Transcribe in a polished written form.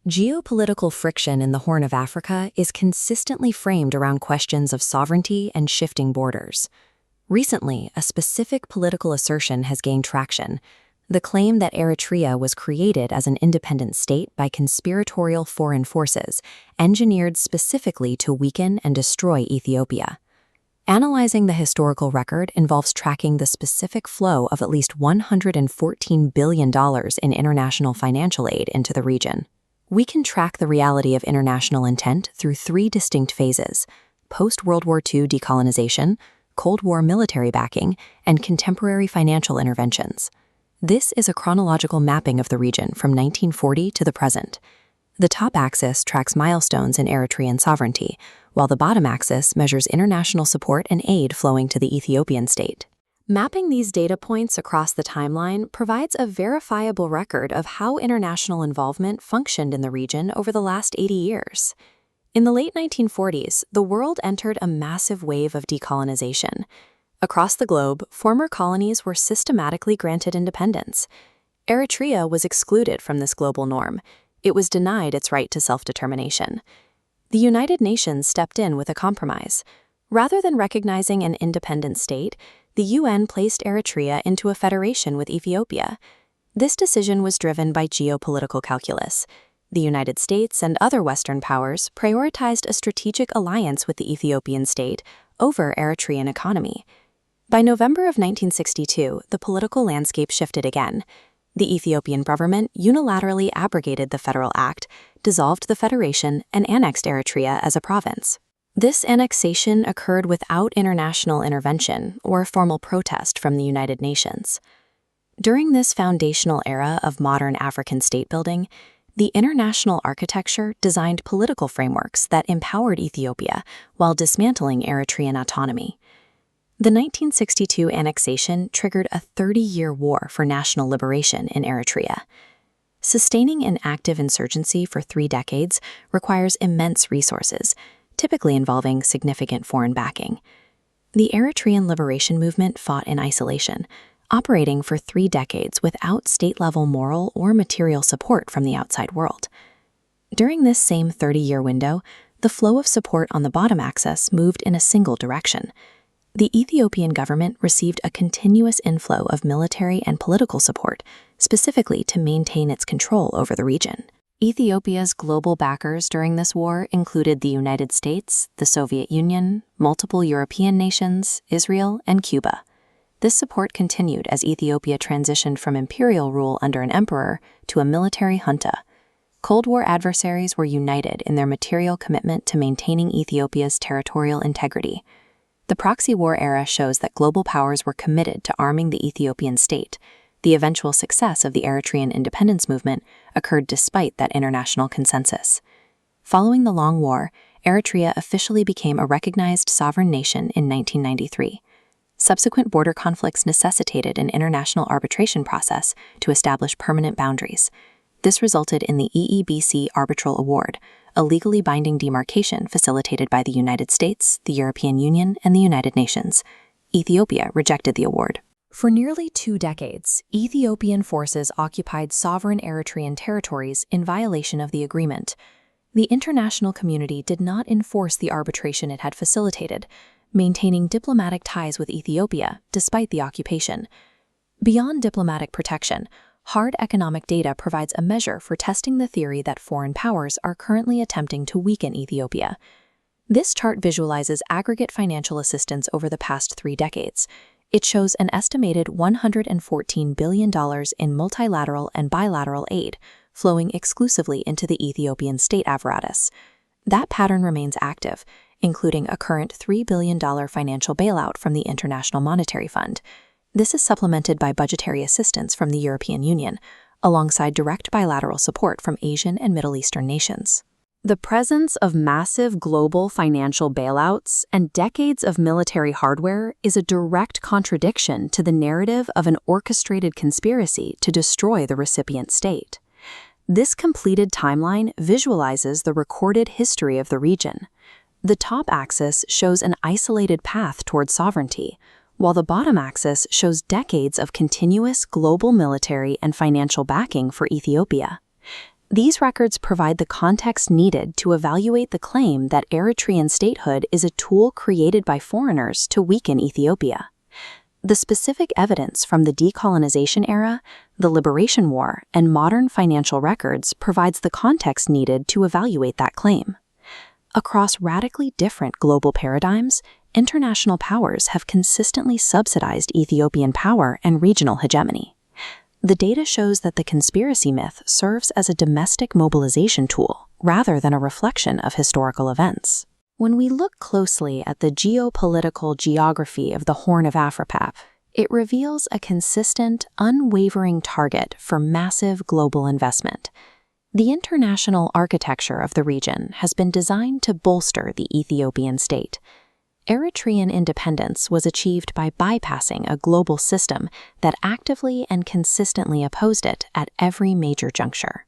Geopolitical friction in the Horn of Africa is consistently framed around questions of sovereignty and shifting borders. Recently, a specific political assertion has gained traction: the claim that Eritrea was created as an independent state by conspiratorial foreign forces, engineered specifically to weaken and destroy Ethiopia. Analyzing the historical record involves tracking the specific flow of at least $114 billion in international financial aid into the region. We can track the reality of international intent through three distinct phases: post-World War II decolonization, Cold War military backing, and contemporary financial interventions. This is a chronological mapping of the region from 1940 to the present. The top axis tracks milestones in Eritrean sovereignty, while the bottom axis measures international support and aid flowing to the Ethiopian state. Mapping these data points across the timeline provides a verifiable record of how international involvement functioned in the region over the last 80 years. In the late 1940s, the world entered a massive wave of decolonization. Across the globe, former colonies were systematically granted independence. Eritrea was excluded from this global norm. It was denied its right to self-determination. The United Nations stepped in with a compromise. Rather than recognizing an independent state, the UN placed Eritrea into a federation with Ethiopia. This decision was driven by geopolitical calculus. The United States and other Western powers prioritized a strategic alliance with the Ethiopian state over Eritrean economy. By November of 1962, the political landscape shifted again. The Ethiopian government unilaterally abrogated the Federal Act, dissolved the federation, and annexed Eritrea as a province. This annexation occurred without international intervention or formal protest from the United Nations. During this foundational era of modern African state building, the international architecture designed political frameworks that empowered Ethiopia while dismantling Eritrean autonomy. The 1962 annexation triggered a 30-year war for national liberation in Eritrea. Sustaining an active insurgency for 3 decades requires immense resources, typically involving significant foreign backing. The Eritrean liberation movement fought in isolation, operating for 3 decades without state-level moral or material support from the outside world. During this same 30-year window, the flow of support on the bottom axis moved in a single direction. The Ethiopian government received a continuous inflow of military and political support, specifically to maintain its control over the region. Ethiopia's global backers during this war included the United States, the Soviet Union, multiple European nations, Israel, and Cuba. This support continued as Ethiopia transitioned from imperial rule under an emperor to a military junta. Cold War adversaries were united in their material commitment to maintaining Ethiopia's territorial integrity. The proxy war era shows that global powers were committed to arming the Ethiopian state. The eventual success of the Eritrean independence movement occurred despite that international consensus. Following the Long War, Eritrea officially became a recognized sovereign nation in 1993. Subsequent border conflicts necessitated an international arbitration process to establish permanent boundaries. This resulted in the EEBC Arbitral Award, a legally binding demarcation facilitated by the United States, the European Union, and the United Nations. Ethiopia rejected the award. For nearly 2 decades, Ethiopian forces occupied sovereign Eritrean territories in violation of the agreement. The international community did not enforce the arbitration it had facilitated, maintaining diplomatic ties with Ethiopia despite the occupation. Beyond diplomatic protection, hard economic data provides a measure for testing the theory that foreign powers are currently attempting to weaken Ethiopia. This chart visualizes aggregate financial assistance over the past 3 decades. It shows an estimated $114 billion in multilateral and bilateral aid flowing exclusively into the Ethiopian state apparatus. That pattern remains active, including a current $3 billion financial bailout from the International Monetary Fund. This is supplemented by budgetary assistance from the European Union, alongside direct bilateral support from Asian and Middle Eastern nations. The presence of massive global financial bailouts and decades of military hardware is a direct contradiction to the narrative of an orchestrated conspiracy to destroy the recipient state. This completed timeline visualizes the recorded history of the region. The top axis shows an isolated path toward sovereignty, while the bottom axis shows decades of continuous global military and financial backing for Ethiopia. These records provide the context needed to evaluate the claim that Eritrean statehood is a tool created by foreigners to weaken Ethiopia. The specific evidence from the decolonization era, the Liberation War, and modern financial records provides the context needed to evaluate that claim. Across radically different global paradigms, international powers have consistently subsidized Ethiopian power and regional hegemony. The data shows that the conspiracy myth serves as a domestic mobilization tool rather than a reflection of historical events. When we look closely at the geopolitical geography of the Horn of Africa, it reveals a consistent, unwavering target for massive global investment. The international architecture of the region has been designed to bolster the Ethiopian state. Eritrean independence was achieved by bypassing a global system that actively and consistently opposed it at every major juncture.